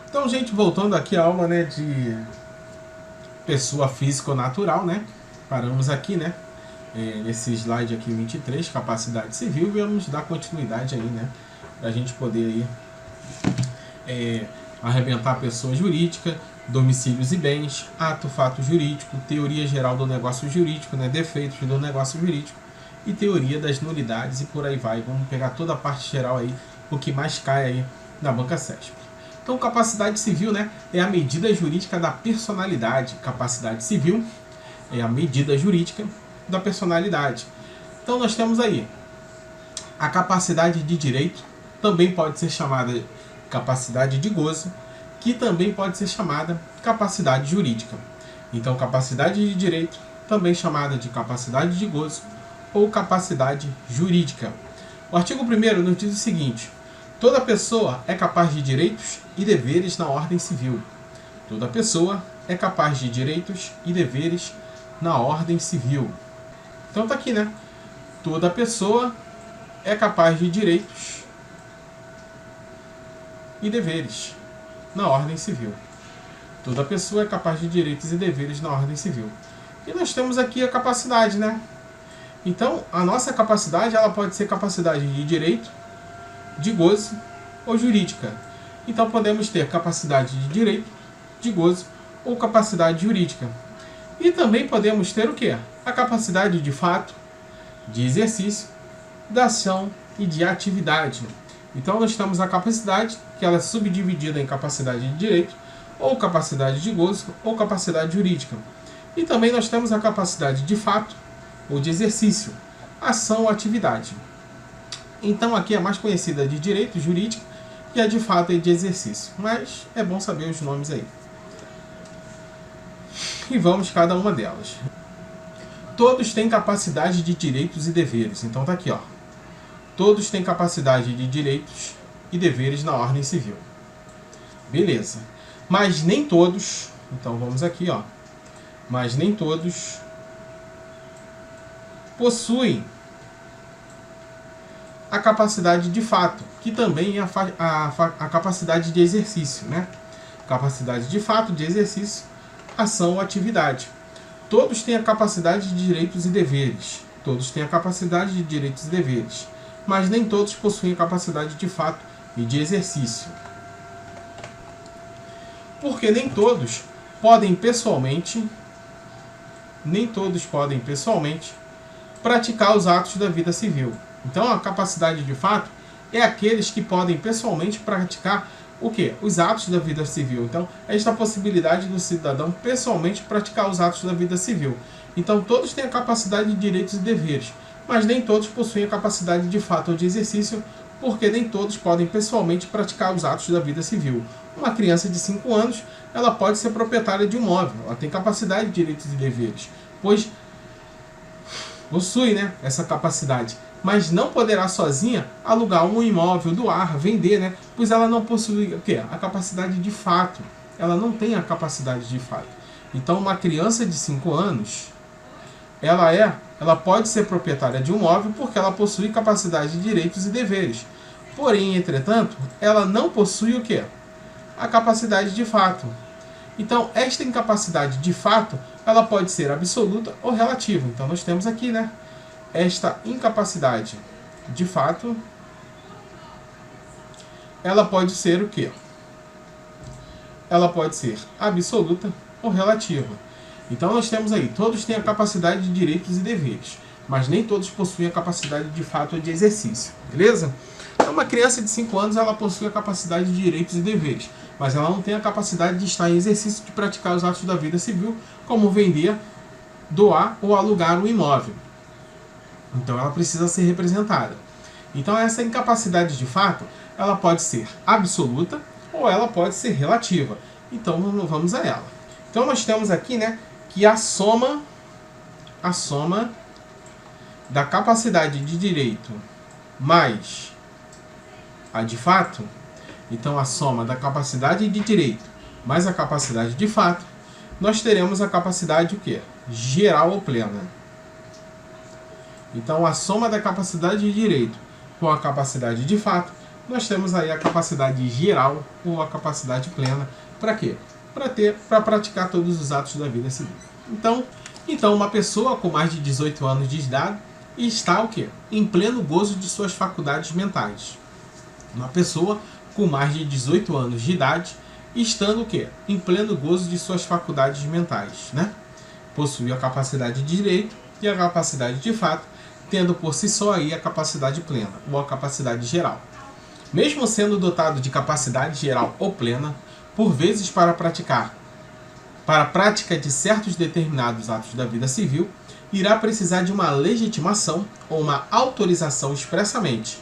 Então, gente, voltando aqui à aula, né, de pessoa física ou natural, né? Paramos aqui, né? Nesse slide aqui 23, capacidade civil, e vamos dar continuidade aí, né? Para a gente poder aí, arrebentar a pessoa jurídica, domicílios e bens, ato, fato jurídico, teoria geral do negócio jurídico, né? Defeitos do negócio jurídico e teoria das nulidades e por aí vai. Vamos pegar toda a parte geral aí, o que mais cai aí na banca CESP. Então, capacidade civil, né, é a medida jurídica da personalidade. Capacidade civil é a medida jurídica da personalidade. Então, nós temos aí a capacidade de direito, também pode ser chamada capacidade de gozo, que também pode ser chamada capacidade jurídica. Então, capacidade de direito, também chamada de capacidade de gozo ou capacidade jurídica. O artigo 1º nos diz o seguinte: toda pessoa é capaz de direitos e deveres na ordem civil. Toda pessoa é capaz de direitos e deveres na ordem civil. Então tá aqui, né? Toda pessoa é capaz de direitos e deveres na ordem civil. Toda pessoa é capaz de direitos e deveres na ordem civil. E nós temos aqui a capacidade, né? Então, a nossa capacidade, ela pode ser capacidade de direito, de gozo ou jurídica. Então, podemos ter capacidade de direito, de gozo ou capacidade jurídica. E também podemos ter o quê? A capacidade de fato, de exercício, da ação e de atividade. Então, nós temos a capacidade, que ela é subdividida em capacidade de direito, ou capacidade de gozo, ou capacidade jurídica. E também nós temos a capacidade de fato, ou de exercício, ação ou atividade. Então, aqui é mais conhecida de direito, jurídica, e a de fato é de exercício. Mas é bom saber os nomes aí. E vamos cada uma delas. Todos têm capacidade de direitos e deveres. Então tá aqui, ó. Todos têm capacidade de direitos e deveres na ordem civil. Beleza. Mas nem todos, então vamos aqui, ó. Mas nem todos possuem a capacidade de fato, que também é a capacidade de exercício, né? Capacidade de fato, de exercício, ação ou atividade. Todos têm a capacidade de direitos e deveres. Todos têm a capacidade de direitos e deveres. Mas nem todos possuem a capacidade de fato e de exercício. Porque nem todos podem pessoalmente praticar os atos da vida civil. Então, a capacidade de fato é aqueles que podem pessoalmente praticar o quê? Os atos da vida civil. Então, esta possibilidade do cidadão pessoalmente praticar os atos da vida civil. Então, todos têm a capacidade de direitos e deveres, mas nem todos possuem a capacidade de fato ou de exercício, porque nem todos podem pessoalmente praticar os atos da vida civil. Uma criança de 5 anos, ela pode ser proprietária de um imóvel, ela tem capacidade de direitos e deveres, pois possui, né, essa capacidade, mas não poderá sozinha alugar um imóvel, doar, vender, né, pois ela não possui o quê? A capacidade de fato, ela não tem a capacidade de fato. Então, uma criança de 5 anos, ela pode ser proprietária de um imóvel porque ela possui capacidade de direitos e deveres. Porém, entretanto, ela não possui o quê? A capacidade de fato. Então, esta incapacidade de fato, ela pode ser absoluta ou relativa. Então, nós temos aqui, né? Esta incapacidade de fato, ela pode ser o quê? Ela pode ser absoluta ou relativa. Então, nós temos aí, todos têm a capacidade de direitos e deveres, mas nem todos possuem a capacidade de fato ou de exercício. Beleza? Então, uma criança de 5 anos, ela possui a capacidade de direitos e deveres, mas ela não tem a capacidade de estar em exercício de praticar os atos da vida civil, como vender, doar ou alugar um imóvel. Então, ela precisa ser representada. Então, essa incapacidade de fato, ela pode ser absoluta ou ela pode ser relativa. Então, vamos a ela. Então, nós temos aqui, né, que a soma da capacidade de direito mais a de fato, então a soma da capacidade de direito mais a capacidade de fato, nós teremos a capacidade o quê? Geral ou plena. Então, a soma da capacidade de direito com a capacidade de fato nós temos aí a capacidade geral ou a capacidade plena. Para quê? Para praticar todos os atos da vida civil. Então, uma pessoa com mais de 18 anos de idade está o quê? Em pleno gozo de suas faculdades mentais. Uma pessoa com mais de 18 anos de idade estando o quê? Em pleno gozo de suas faculdades mentais, né? Possui a capacidade de direito e a capacidade de fato, tendo por si só aí a capacidade plena ou a capacidade geral. Mesmo sendo dotado de capacidade geral ou plena, por vezes para a prática de certos determinados atos da vida civil, irá precisar de uma legitimação ou uma autorização expressamente.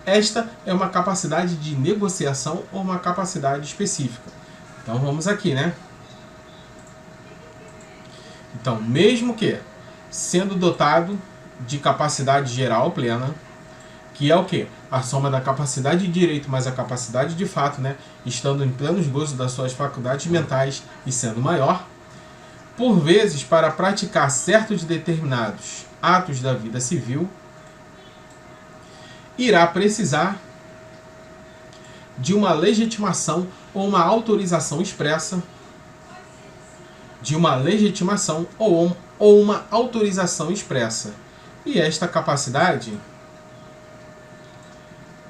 Esta é uma capacidade de negociação ou uma capacidade específica. Então vamos aqui, né? Então, mesmo que sendo dotado de capacidade geral plena, que é o quê? A soma da capacidade de direito mais a capacidade de fato, né? Estando em plenos gozos das suas faculdades mentais e sendo maior, por vezes, para praticar certos determinados atos da vida civil, irá precisar de uma legitimação ou uma autorização expressa, de uma legitimação ou uma autorização expressa. E esta capacidade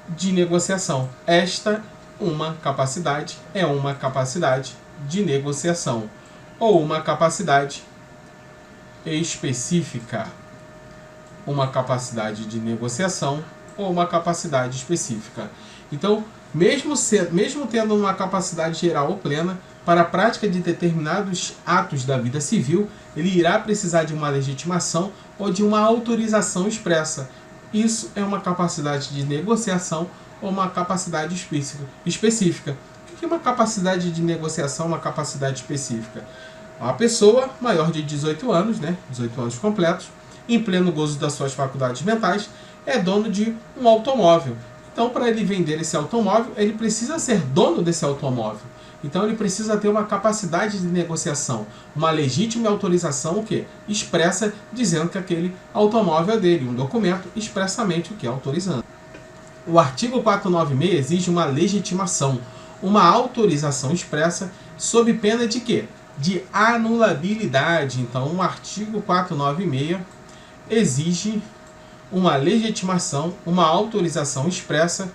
de negociação, uma capacidade de negociação ou uma capacidade específica. Uma capacidade de negociação ou uma capacidade específica. Então, mesmo tendo uma capacidade geral ou plena, para a prática de determinados atos da vida civil, ele irá precisar de uma legitimação ou de uma autorização expressa. Isso é uma capacidade de negociação ou uma capacidade específica. O que é uma capacidade de negociação, uma capacidade específica? A pessoa maior de 18 anos, né, 18 anos completos, em pleno gozo das suas faculdades mentais, é dono de um automóvel. Então, para ele vender esse automóvel, ele precisa ser dono desse automóvel. Então, ele precisa ter uma capacidade de negociação, uma legítima autorização, o quê? Expressa, dizendo que aquele automóvel é dele, um documento expressamente o que? Autorizando. O artigo 496 exige uma legitimação, uma autorização expressa, sob pena de quê? De anulabilidade. Então, o artigo 496 exige uma legitimação, uma autorização expressa,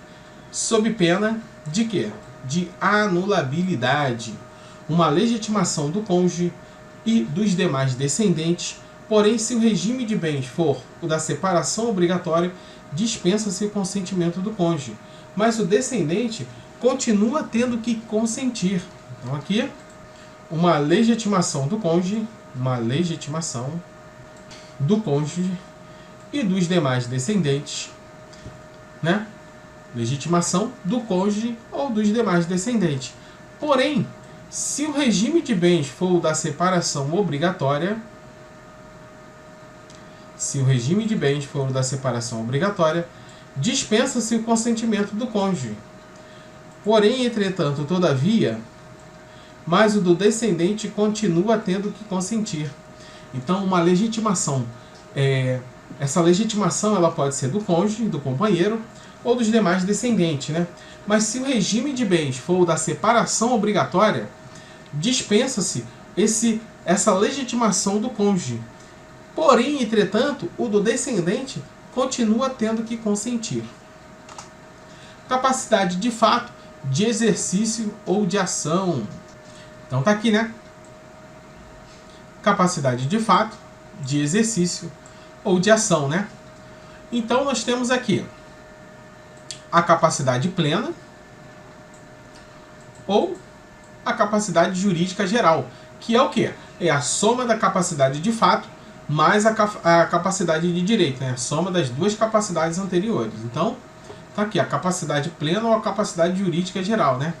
sob pena de quê? De anulabilidade. Uma legitimação do cônjuge e dos demais descendentes, porém, se o regime de bens for o da separação obrigatória, dispensa-se o consentimento do cônjuge, mas o descendente continua tendo que consentir. Então, aqui, uma legitimação do cônjuge, e dos demais descendentes, né? Legitimação do cônjuge ou dos demais descendentes. Porém, se o regime de bens for o da separação obrigatória, dispensa-se o consentimento do cônjuge. Porém, entretanto, todavia, mas o do descendente continua tendo que consentir. Então, uma legitimação, essa legitimação ela pode ser do cônjuge, do companheiro ou dos demais descendentes, né? Mas se o regime de bens for o da separação obrigatória, dispensa-se essa legitimação do cônjuge. Porém, entretanto, o do descendente continua tendo que consentir. Capacidade de fato, de exercício ou de ação. Então tá aqui, né? Capacidade de fato, de exercício ou de ação, né? Então nós temos aqui a capacidade plena ou a capacidade jurídica geral, que é o quê? É a soma da capacidade de fato mais a capacidade de direito, né? A soma das duas capacidades anteriores. Então, tá aqui a capacidade plena ou a capacidade jurídica geral, né?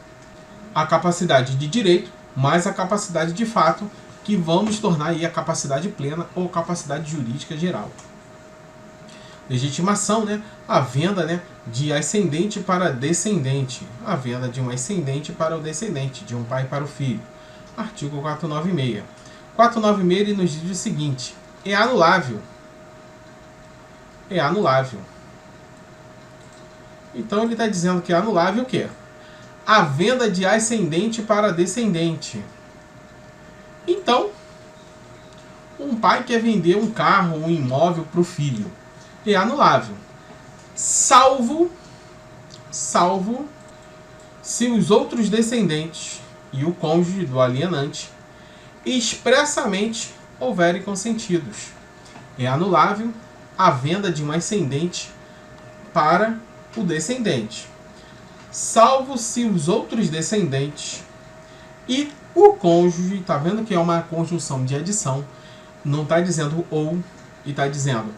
A capacidade de direito mais a capacidade de fato, que vamos tornar aí a capacidade plena ou capacidade jurídica geral. Legitimação, né? A venda, né, de ascendente para descendente. A venda de um ascendente para o descendente, de um pai para o filho. Artigo 496. 496 ele nos diz o seguinte: é anulável. Então ele está dizendo que é anulável o quê? A venda de ascendente para descendente. Então, um pai quer vender um carro, um imóvel para o filho. É anulável. Salvo se os outros descendentes e o cônjuge do alienante expressamente houverem consentidos. É anulável a venda de um ascendente para o descendente, salvo se os outros descendentes e o cônjuge, tá vendo que é uma conjunção de adição, não está dizendo ou, e está dizendo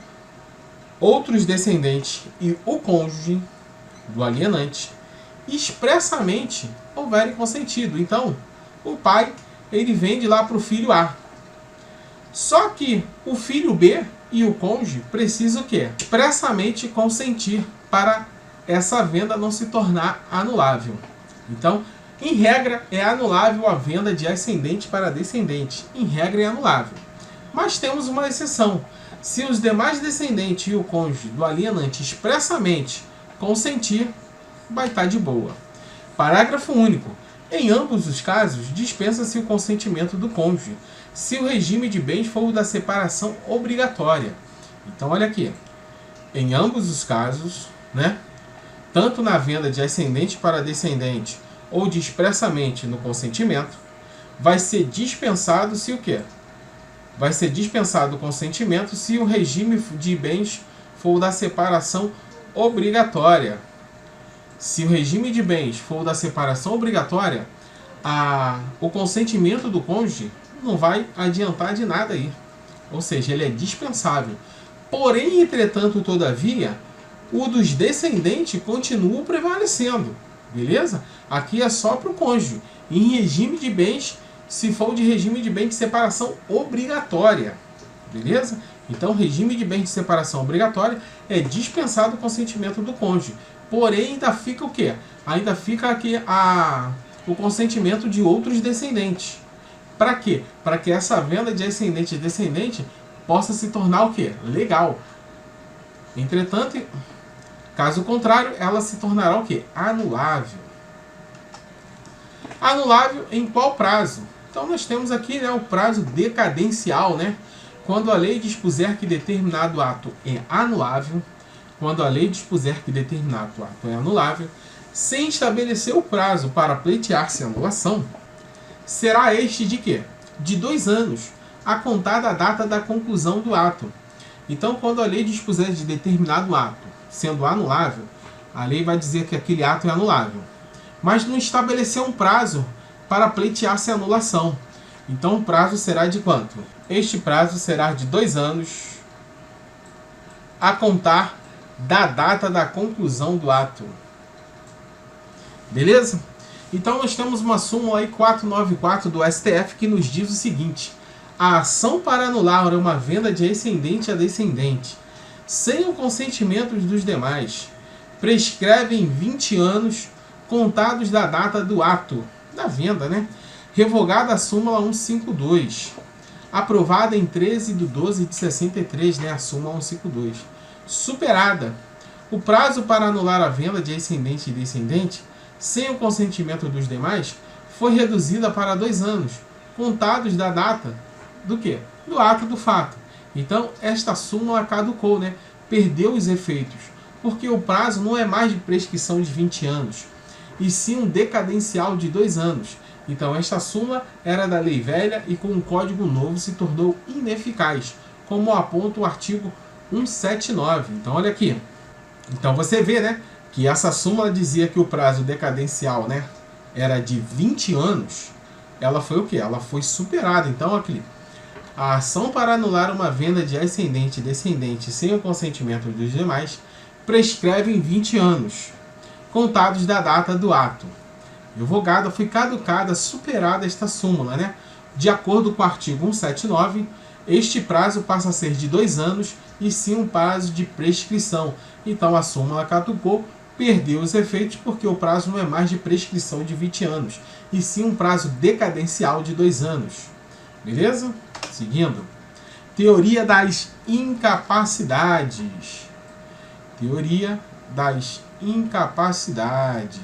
outros descendentes e o cônjuge do alienante expressamente houverem consentido. Então, o pai, ele vende lá para o filho A. Só que o filho B e o cônjuge precisam o quê? Expressamente consentir para essa venda não se tornar anulável. Então, em regra, é anulável a venda de ascendente para descendente. Em regra, é anulável. Mas temos uma exceção. Se os demais descendentes e o cônjuge do alienante expressamente consentir, vai estar de boa. Parágrafo único. Em ambos os casos, dispensa-se o consentimento do cônjuge, se o regime de bens for o da separação obrigatória. Então, olha aqui. Em ambos os casos, né, tanto na venda de ascendente para descendente ou de expressamente no consentimento, vai ser dispensado se o quê? Vai ser dispensado o consentimento se o regime de bens for o da separação obrigatória. Se o regime de bens for o da separação obrigatória, o consentimento do cônjuge não vai adiantar de nada aí. Ou seja, ele é dispensável. Porém, entretanto, todavia, o dos descendentes continua prevalecendo. Beleza? Aqui é só para o cônjuge. Em regime de bens, se for de regime de bens de separação obrigatória. Beleza? Então, regime de bens de separação obrigatória é dispensado o consentimento do cônjuge. Porém, ainda fica o quê? Ainda fica aqui o consentimento de outros descendentes. Para quê? Para que essa venda de ascendente e descendente possa se tornar o quê? Legal. Entretanto, caso contrário, ela se tornará o quê? Anulável. Anulável em qual prazo? Então nós temos aqui, né, o prazo decadencial, né? Quando a lei dispuser que determinado ato é anulável, quando a lei dispuser que determinado ato é anulável, sem estabelecer o prazo para pleitear-se a anulação, será este de quê? De 2 anos, a contar da data da conclusão do ato. Então, quando a lei dispuser de determinado ato sendo anulável, a lei vai dizer que aquele ato é anulável. Mas não estabeleceu um prazo para pleitear-se a anulação. Então, o prazo será de quanto? Este prazo será de 2 anos, a contar da data da conclusão do ato. Beleza? Então nós temos uma súmula aí 494 do STF que nos diz o seguinte: a ação para anular uma venda de ascendente a descendente, sem o consentimento dos demais, prescreve em 20 anos contados da data do ato, da venda, né? Revogada a súmula 152, aprovada em 13/12 de 63, né? A súmula 152. Superada o prazo para anular a venda de ascendente e descendente, sem o consentimento dos demais, foi reduzida para 2 anos, contados da data do quê? Do ato do fato. Então, esta súmula caducou, né? Perdeu os efeitos, porque o prazo não é mais de prescrição de 20 anos, e sim um decadencial de 2 anos. Então, esta súmula era da lei velha e com um código novo se tornou ineficaz, como aponta o artigo 179. Então, olha aqui. Então, você vê, né, que essa súmula dizia que o prazo decadencial, né, era de 20 anos. Ela foi o quê? Ela foi superada. Então, aqui, a ação para anular uma venda de ascendente e descendente sem o consentimento dos demais prescreve em 20 anos, contados da data do ato. Revogada, foi caducada, superada esta súmula, né? De acordo com o artigo 179, este prazo passa a ser de 2 anos e sim um prazo de prescrição. Então a súmula caducou, perdeu os efeitos porque o prazo não é mais de prescrição de 20 anos, e sim um prazo decadencial de 2 anos. Beleza? Seguindo. Teoria das incapacidades. Teoria das incapacidades.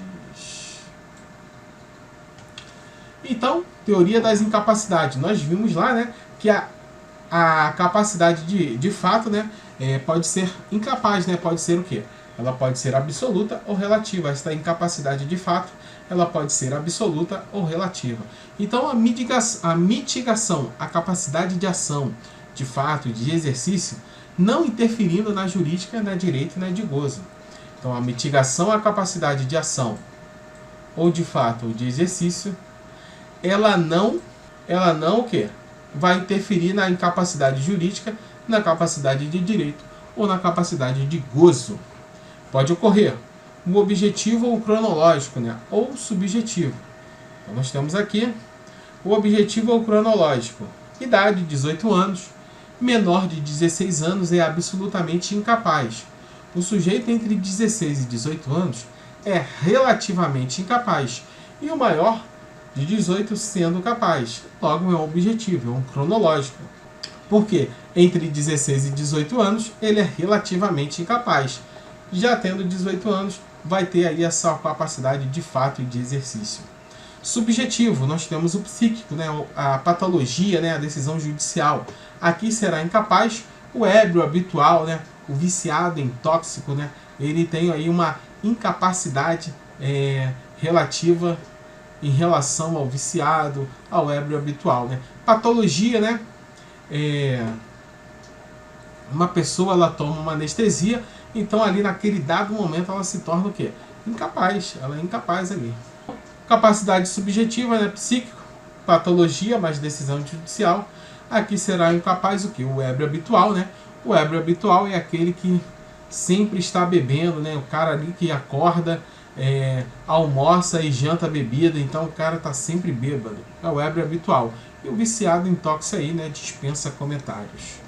Então, teoria das incapacidades. Nós vimos lá, né, que a capacidade de fato, né, pode ser incapaz, né, pode ser o quê? Ela pode ser absoluta ou relativa. Essa incapacidade de fato, ela pode ser absoluta ou relativa. Então, a mitigação, a capacidade de ação, de fato, de exercício, não interferindo na jurídica, na direito e na de gozo. Então, a mitigação, a capacidade de ação, ou de fato, ou de exercício, ela não o quê? Vai interferir na incapacidade jurídica, na capacidade de direito ou na capacidade de gozo. Pode ocorrer o objetivo ou o cronológico, né? Ou subjetivo. Então nós temos aqui o objetivo ou cronológico. Idade, 18 anos. Menor de 16 anos é absolutamente incapaz. O sujeito entre 16 e 18 anos é relativamente incapaz. E o maior de 18 sendo capaz. Logo é um objetivo, é um cronológico. Porque entre 16 e 18 anos ele é relativamente incapaz. Já tendo 18 anos, vai ter aí essa capacidade de fato e de exercício. Subjetivo, nós temos o psíquico, né, a patologia, né, a decisão judicial. Aqui será incapaz. O ébrio habitual, né, o viciado em tóxico, né, ele tem aí uma incapacidade relativa em relação ao viciado, ao ébrio habitual, né. Patologia, né, uma pessoa ela toma uma anestesia, então ali naquele dado momento ela se torna o quê? Incapaz, ela é incapaz ali. Capacidade subjetiva, né, psíquico, patologia, mais decisão judicial. Aqui será incapaz o quê? O ébrio habitual, né? O ébrio habitual é aquele que sempre está bebendo, né? O cara ali que acorda, almoça e janta bebida, então o cara está sempre bêbado. É o ébrio habitual. E o viciado em tóxico aí, né, dispensa comentários.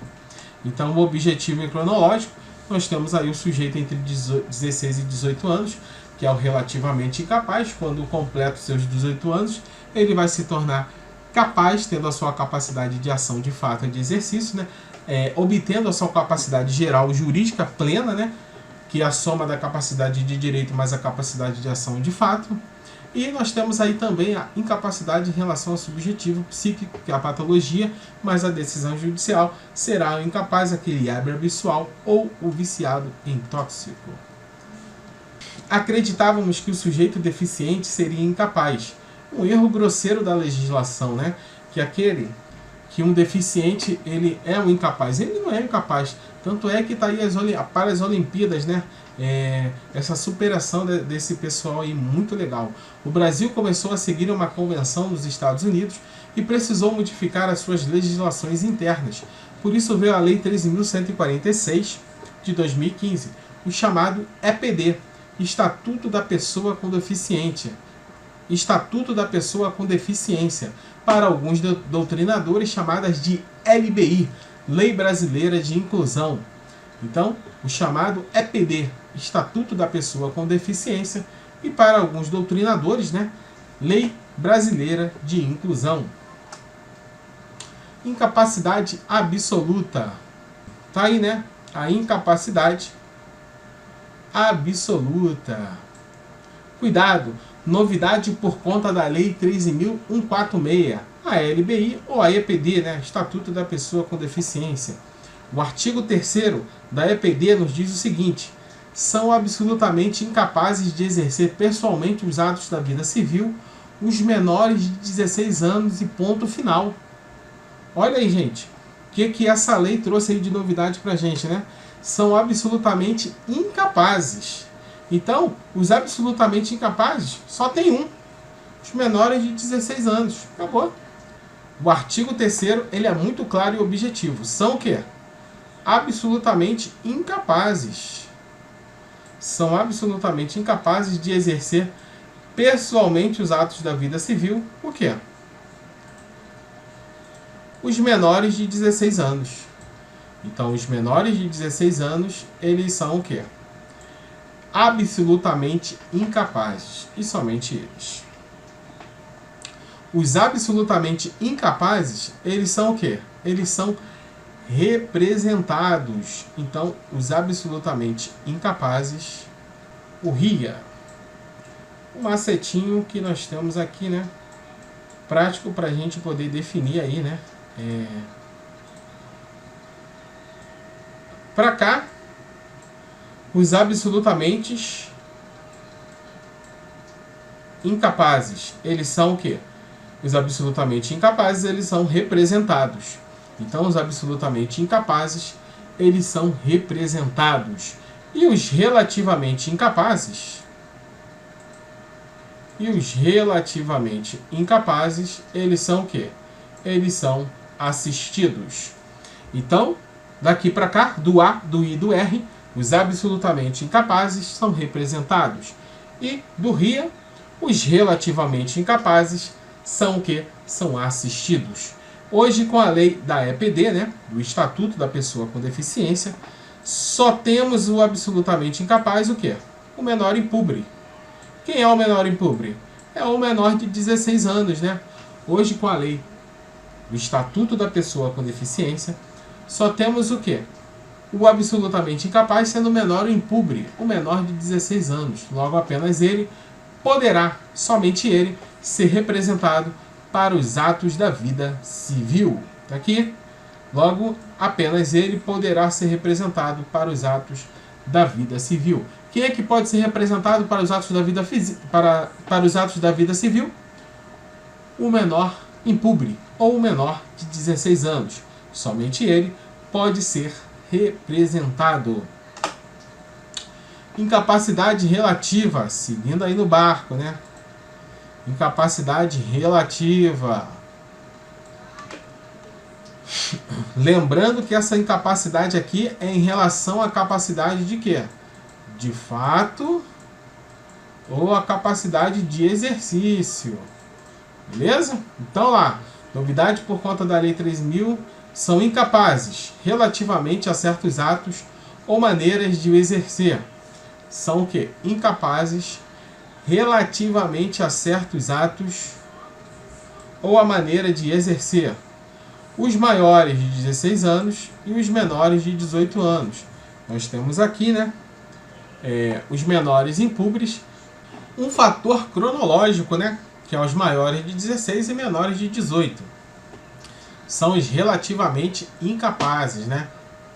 Então o objetivo é cronológico. Nós temos aí o sujeito entre 16 e 18 anos, que é o relativamente incapaz. Quando completa os seus 18 anos, ele vai se tornar capaz, tendo a sua capacidade de ação de fato e de exercício, né? Obtendo a sua capacidade geral jurídica plena, né? Que é a soma da capacidade de direito mais a capacidade de ação de fato. E nós temos aí também a incapacidade em relação ao subjetivo psíquico, que é a patologia, mas a decisão judicial será o incapaz, aquele ébrio habitual ou o viciado em tóxico. Acreditávamos que o sujeito deficiente seria incapaz. Um erro grosseiro da legislação, né? Que um deficiente ele é um incapaz. Ele não é incapaz. Tanto é que está aí para as Olimpíadas, né? Essa superação desse pessoal aí muito legal. O Brasil começou a seguir uma convenção nos Estados Unidos e precisou modificar as suas legislações internas. Por isso veio a Lei 13.146 de 2015, o chamado EPD, Estatuto da Pessoa com Deficiência. Estatuto da Pessoa com Deficiência, para alguns doutrinadores chamadas de LBI, Lei Brasileira de Inclusão. Então, o chamado EPD, Estatuto da Pessoa com Deficiência, e para alguns doutrinadores, né, Lei Brasileira de Inclusão. Incapacidade absoluta. Tá aí, né? A incapacidade absoluta. Cuidado, novidade por conta da Lei 13.146, a LBI ou a EPD, né, Estatuto da Pessoa com Deficiência. O artigo 3º da EPD nos diz o seguinte: são absolutamente incapazes de exercer pessoalmente os atos da vida civil os menores de 16 anos e ponto final. Olha aí, gente, o que essa lei trouxe aí de novidade pra gente, né? São absolutamente incapazes. Então, os absolutamente incapazes só tem um: os menores de 16 anos. Acabou. O artigo 3º, ele é muito claro e objetivo. São o quê? Absolutamente incapazes. São absolutamente incapazes de exercer pessoalmente os atos da vida civil. O quê? Os menores de 16 anos. Então, os menores de 16 anos, eles são o quê? Absolutamente incapazes. E somente eles. Os absolutamente incapazes, eles são o quê? Eles são representados. Então, os absolutamente incapazes, o RIA. Um macetinho que nós temos aqui, né? Prático para a gente poder definir aí, né? Para cá, os absolutamente incapazes, eles são o quê? Os absolutamente incapazes, eles são representados. Então, os absolutamente incapazes, eles são representados. E os relativamente incapazes, eles são o quê? Eles são assistidos. Então, daqui para cá, do A, do I e do R, os absolutamente incapazes são representados. E do RIA, os relativamente incapazes são o quê? São assistidos. Hoje, com a lei da EPD, né, do Estatuto da Pessoa com Deficiência, só temos o absolutamente incapaz, o quê? O menor impúbre. Quem é o menor impúbre? É o menor de 16 anos, né? Hoje, com a lei do Estatuto da Pessoa com Deficiência, só temos o quê? O absolutamente incapaz sendo o menor impúbre, o menor de 16 anos. Logo, apenas ele poderá, somente ele, ser representado para os atos da vida civil. Tá aqui? Logo, apenas ele poderá ser representado para os atos da vida civil. Quem é que pode ser representado para os atos da vida, para os atos da vida civil? O menor impúbre, ou o menor de 16 anos. Somente ele pode ser representado. Incapacidade relativa, seguindo aí no barco, né? Incapacidade relativa. Lembrando que essa incapacidade aqui é em relação à capacidade de quê? De fato ou a capacidade de exercício. Beleza? Então lá, novidade por conta da Lei 3.000, são incapazes relativamente a certos atos ou maneiras de o exercer. São o quê? Incapazes relativamente a certos atos ou a maneira de exercer. Os maiores de 16 anos e os menores de 18 anos. Nós temos aqui, né? Os menores impúberes, um fator cronológico, né? Que é os maiores de 16 e menores de 18. São os relativamente incapazes, né?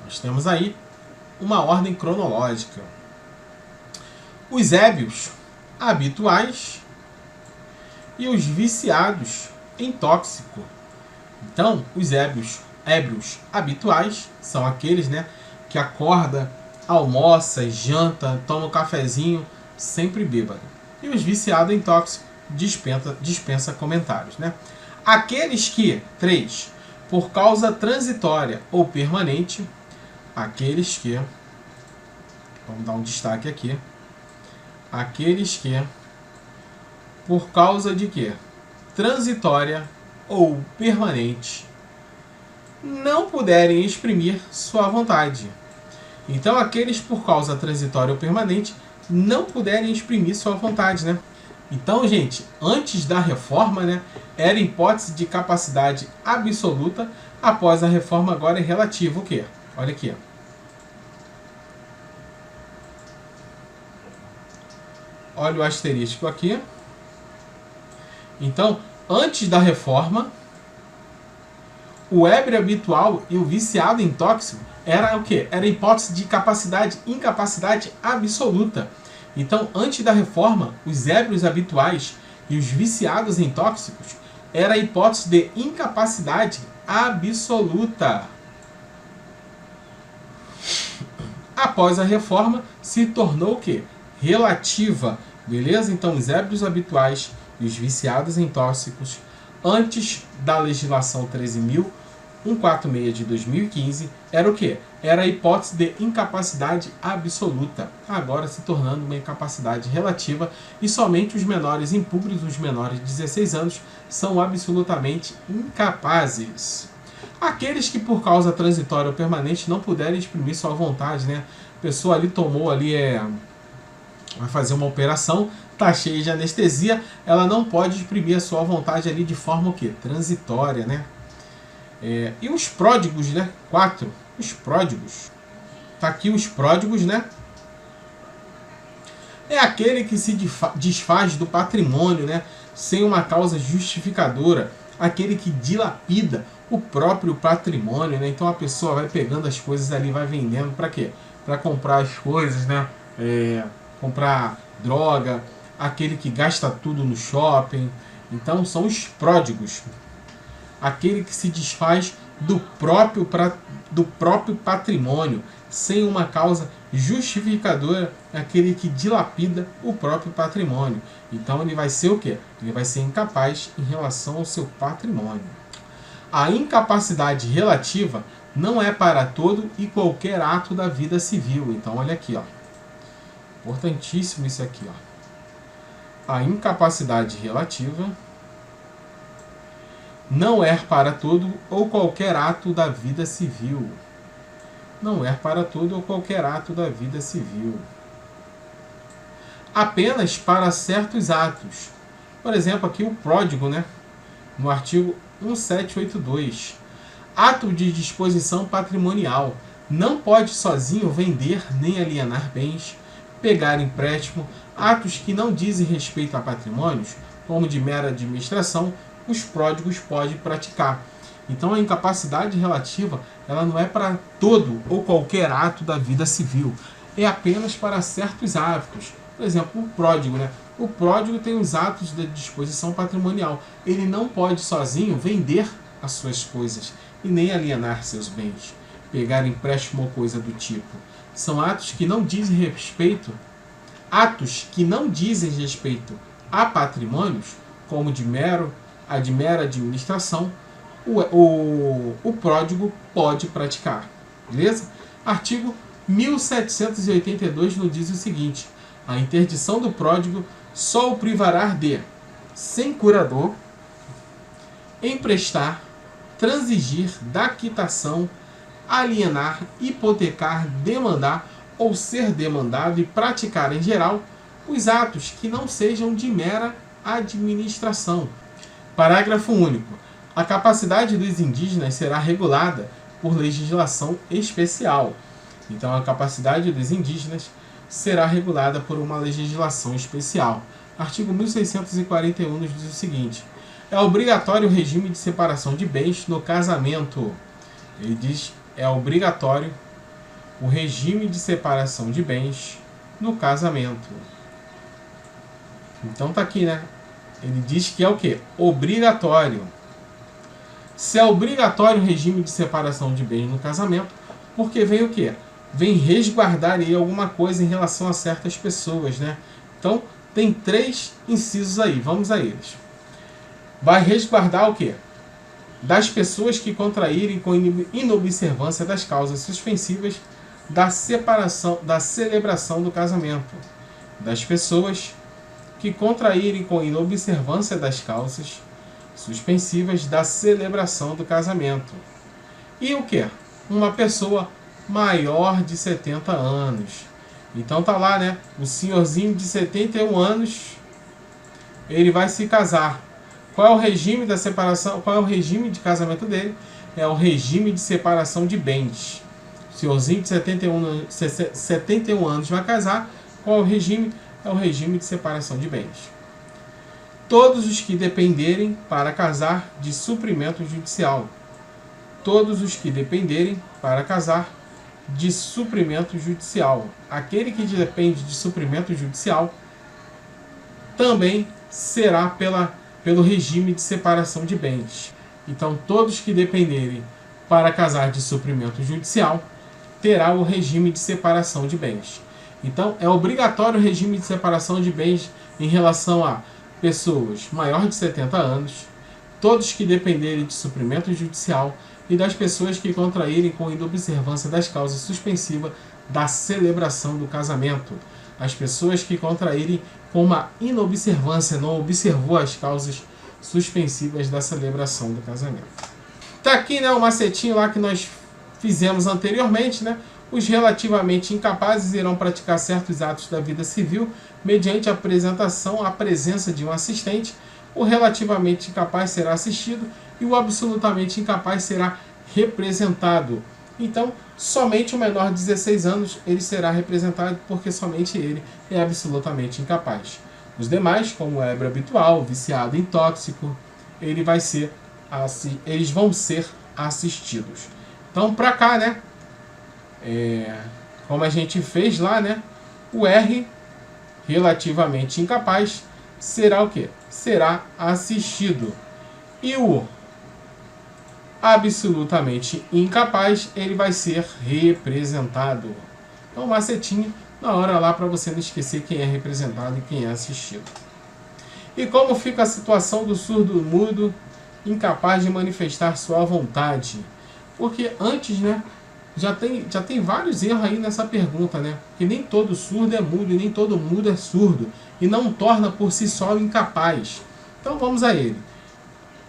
Nós temos aí uma ordem cronológica. Os ébrios habituais e os viciados em tóxico. Então, os ébrios habituais são aqueles, né, que acorda, almoça, janta, toma um cafezinho, sempre bêbado. E os viciados em tóxico dispensa comentários, né? Aqueles que, 3, por causa transitória ou permanente, aqueles que, vamos dar um destaque aqui, aqueles que, por causa de quê? Transitória ou permanente, não puderem exprimir sua vontade. Então, aqueles por causa transitória ou permanente não puderem exprimir sua vontade, né? Então, gente, antes da reforma, né, era hipótese de capacidade absoluta. Após a reforma, agora é relativo o quê? Olha aqui, ó. Olha o asterístico aqui. Então, antes da reforma, o ébrio habitual e o viciado em tóxico era o quê? Era hipótese de incapacidade absoluta. Então, antes da reforma, os ébrios habituais e os viciados em tóxicos era a hipótese de incapacidade absoluta. Após a reforma, se tornou o quê? Relativa. Beleza? Então, os ébrios habituais e os viciados em tóxicos, antes da legislação 13.146 de 2015, era o quê? Era a hipótese de incapacidade absoluta, agora se tornando uma incapacidade relativa, e somente os menores impúberes, os menores de 16 anos, são absolutamente incapazes. Aqueles que por causa transitória ou permanente não puderem exprimir sua vontade, né? A pessoa ali tomou ali, vai fazer uma operação, tá cheia de anestesia, ela não pode exprimir a sua vontade ali de forma o quê? Transitória, né? E os pródigos, né? 4. Os pródigos. Tá aqui os pródigos, né? é aquele que se desfaz do patrimônio, né, sem uma causa justificadora, aquele que dilapida o próprio patrimônio, né? Então a pessoa vai pegando as coisas ali, vai vendendo para quê? Para comprar as coisas, né? Comprar droga, aquele que gasta tudo no shopping. Então são os pródigos, aquele que se desfaz do próprio patrimônio sem uma causa justificadora, aquele que dilapida o próprio patrimônio. Então ele vai ser o quê? Ele vai ser incapaz em relação ao seu patrimônio. A incapacidade relativa não é para todo e qualquer ato da vida civil. Então olha aqui, ó. Importantíssimo isso aqui, ó. A incapacidade relativa não é para todo ou qualquer ato da vida civil. Não é para todo ou qualquer ato da vida civil. Apenas para certos atos. Por exemplo, aqui o pródigo, né? No artigo 1782. Ato de disposição patrimonial. Não pode sozinho vender nem alienar bens, pegar empréstimo, atos que não dizem respeito a patrimônios, como de mera administração, os pródigos podem praticar. Então a incapacidade relativa, ela não é para todo ou qualquer ato da vida civil, é apenas para certos atos. Por exemplo, o pródigo, né? O pródigo tem os atos de disposição patrimonial. Ele não pode sozinho vender as suas coisas e nem alienar seus bens, pegar empréstimo ou coisa do tipo. São atos que não dizem respeito, a patrimônios, como de mera administração, o pródigo pode praticar. Beleza? Artigo 1782 nos diz o seguinte: a interdição do pródigo só o privará de, sem curador, emprestar, transigir da quitação, alienar, hipotecar, demandar ou ser demandado e praticar em geral os atos que não sejam de mera administração. Parágrafo único. A capacidade dos indígenas será regulada por legislação especial. Então, a capacidade dos indígenas será regulada por uma legislação especial. Artigo 1641 nos diz o seguinte: é obrigatório o regime de separação de bens no casamento. Ele diz: é obrigatório o regime de separação de bens no casamento. Então tá aqui, né? Ele diz que é o quê? Obrigatório. Se é obrigatório o regime de separação de bens no casamento, porque vem o quê? Vem resguardar aí alguma coisa em relação a certas pessoas, né? Então, tem 3 incisos aí, vamos a eles. Vai resguardar o quê? Das pessoas que contraírem com inobservância das causas suspensivas da celebração do casamento. Das pessoas que contraírem com inobservância das causas suspensivas da celebração do casamento. E o que? Uma pessoa maior de 70 anos. Então tá lá, né? O senhorzinho de 71 anos, ele vai se casar. Qual é o regime da separação? Qual é o regime de casamento dele? É o regime de separação de bens. O senhorzinho de 71 anos vai casar. Qual é o regime? É o regime de separação de bens. Todos os que dependerem para casar de suprimento judicial. Todos os que dependerem para casar de suprimento judicial. Aquele que depende de suprimento judicial também será pelo regime de separação de bens. Então, todos que dependerem para casar de suprimento judicial terá o regime de separação de bens. Então, é obrigatório o regime de separação de bens em relação a pessoas maior de 70 anos, todos que dependerem de suprimento judicial e das pessoas que contraírem com inobservância das causas suspensivas da celebração do casamento. As pessoas que contraírem com uma inobservância, não observou as causas suspensivas da celebração do casamento. Tá aqui, né, o macetinho lá que nós fizemos anteriormente, né? Os relativamente incapazes irão praticar certos atos da vida civil mediante a presença de um assistente. O relativamente incapaz será assistido e o absolutamente incapaz será representado. Então, somente o menor de 16 anos ele será representado, porque somente ele é absolutamente incapaz. Os demais, como o ébrio habitual, viciado em tóxico, eles vão ser assistidos. Então, para cá, né? Como a gente fez lá, né? O R, relativamente incapaz, será o quê? Será assistido. E o absolutamente incapaz, ele vai ser representado. Então, macetinho na hora lá para você não esquecer quem é representado e quem é assistido. E como fica a situação do surdo-mudo incapaz de manifestar sua vontade? Porque antes, né, já tem vários erros aí nessa pergunta, né? Que nem todo surdo é mudo e nem todo mudo é surdo. E não torna por si só incapaz. Então vamos a ele.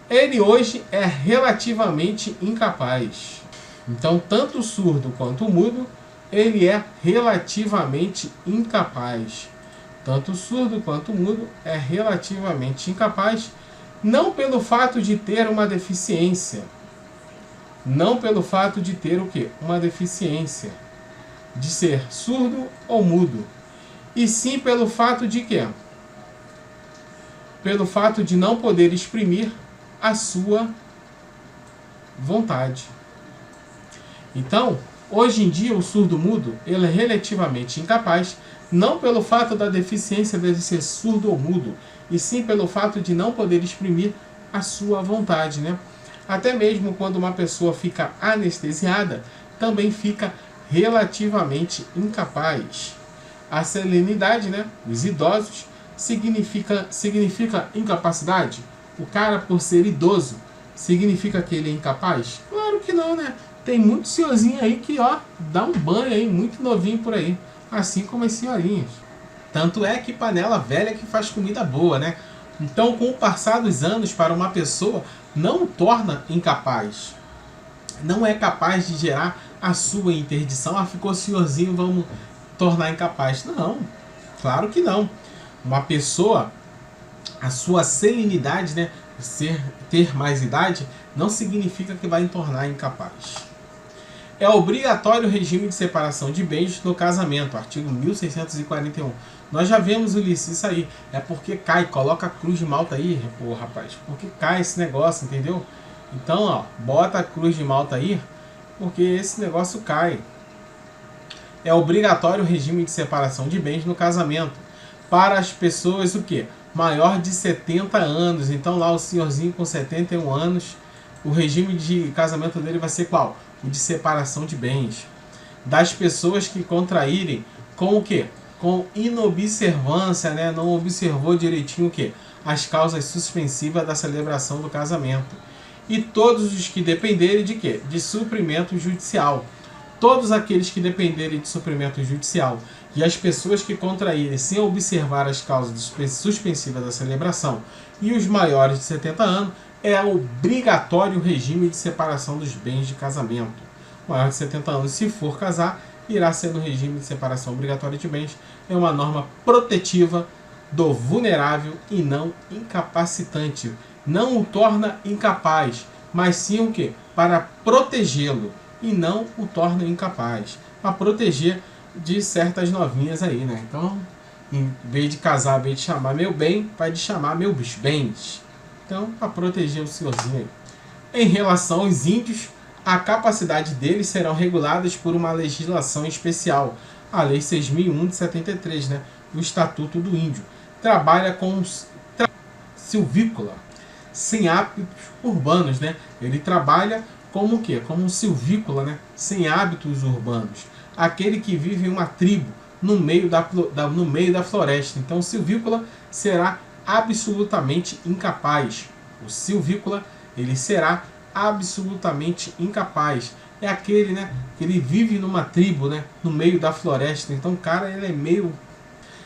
Ele hoje é relativamente incapaz. Então tanto o surdo quanto o mudo, ele é relativamente incapaz. Tanto o surdo quanto o mudo é relativamente incapaz, não pelo fato de ter uma deficiência. Não pelo fato de ter o quê? Uma deficiência. De ser surdo ou mudo. E sim pelo fato de quê? Pelo fato de não poder exprimir a sua vontade. Então, hoje em dia, o surdo-mudo ele é relativamente incapaz, não pelo fato da deficiência de ser surdo ou mudo, e sim pelo fato de não poder exprimir a sua vontade, né? Até mesmo quando uma pessoa fica anestesiada, também fica relativamente incapaz. A serenidade, né, os idosos, significa incapacidade? O cara, por ser idoso, significa que ele é incapaz? Claro que não, né? Tem muito senhorzinho aí que, ó, dá um banho aí, muito novinho por aí. Assim como as senhorinhas. Tanto é que panela velha que faz comida boa, né? Então, com o passar dos anos, para uma pessoa, não o torna incapaz. Não é capaz de gerar a sua interdição. Ah, ficou senhorzinho, vamos tornar incapaz. Não, claro que não. Uma pessoa, a sua serenidade, né, ter mais idade, não significa que vai tornar incapaz. É obrigatório o regime de separação de bens no casamento, artigo 1641. Nós já vemos, Ulisses, isso aí. É porque cai, coloca a cruz de malta aí, pô, rapaz. Porque cai esse negócio, entendeu? Então, ó, bota a cruz de malta aí, porque esse negócio cai. É obrigatório o regime de separação de bens no casamento. Para as pessoas, o quê? Maior de 70 anos. Então, lá o senhorzinho com 71 anos, o regime de casamento dele vai ser qual? O de separação de bens. Das pessoas que contraírem com o quê? Com inobservância, né? Não observou direitinho o quê? As causas suspensivas da celebração do casamento. E todos os que dependerem de quê? De suprimento judicial. Todos aqueles que dependerem de suprimento judicial e as pessoas que contraírem sem observar as causas suspensivas da celebração e os maiores de 70 anos, é obrigatório o regime de separação dos bens de casamento. O maior de 70 anos, se for casar, irá ser no regime de separação obrigatória de bens. É uma norma protetiva do vulnerável e não incapacitante. Não o torna incapaz, mas sim o quê? Para protegê-lo e não o torna incapaz. Para proteger de certas novinhas aí, né? Então, em vez de casar, em vez de chamar meu bem, vai de chamar meus bens. Então, para proteger o senhorzinho aí. Em relação aos índios, a capacidade deles serão reguladas por uma legislação especial, a Lei 6.001 de 73, né? O Estatuto do Índio. Trabalha com silvícola, sem hábitos urbanos, né? Ele trabalha como o quê? Como um silvícola, né? Sem hábitos urbanos. Aquele que vive em uma tribo no meio da floresta. Então, o silvícola será absolutamente incapaz. O silvícola, ele será absolutamente incapaz. É aquele, né, que ele vive numa tribo, né, no meio da floresta. Então, o cara, ele é meio...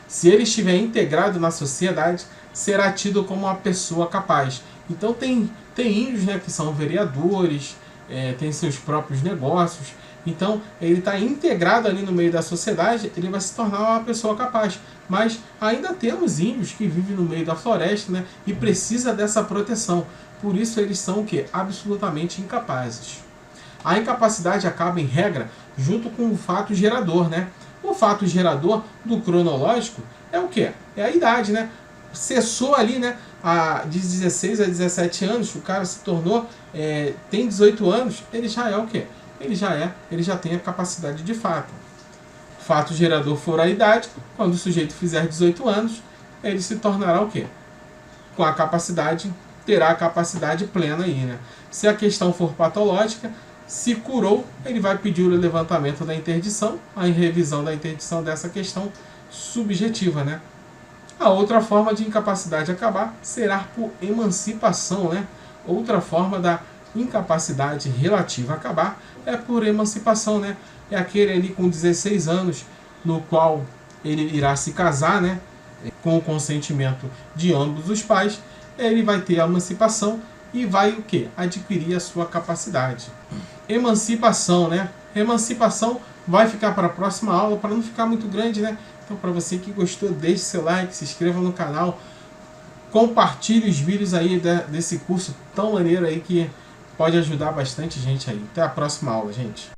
Se ele estiver integrado na sociedade, será tido como uma pessoa capaz. Então, tem índios, né, que são vereadores, tem seus próprios negócios. Então, ele está integrado ali no meio da sociedade, ele vai se tornar uma pessoa capaz. Mas ainda temos índios que vivem no meio da floresta, né, e precisa dessa proteção. Por isso eles são o quê? Absolutamente incapazes. A incapacidade acaba, em regra, junto com o fato gerador, né? O fato gerador do cronológico é o quê? É a idade, né? Cessou ali, né? De 16 a 17 anos, o cara se tornou, tem 18 anos, ele já é o quê? Ele já tem a capacidade de fato. Fato gerador for a idade, quando o sujeito fizer 18 anos, ele se tornará o quê? Com a capacidade, terá a capacidade plena aí, né? Se a questão for patológica, se curou, ele vai pedir o levantamento da interdição, a revisão da interdição dessa questão subjetiva, né? A outra forma de incapacidade acabar será por emancipação, né? Outra forma da incapacidade relativa a acabar é por emancipação, né? É aquele ali com 16 anos, no qual ele irá se casar, né? Com o consentimento de ambos os pais, ele vai ter a emancipação e vai o quê? Adquirir a sua capacidade. Emancipação, né? Emancipação vai ficar para a próxima aula, para não ficar muito grande, né? Então, para você que gostou, deixe seu like, se inscreva no canal, compartilhe os vídeos aí desse curso tão maneiro aí que pode ajudar bastante gente aí. Até a próxima aula, gente.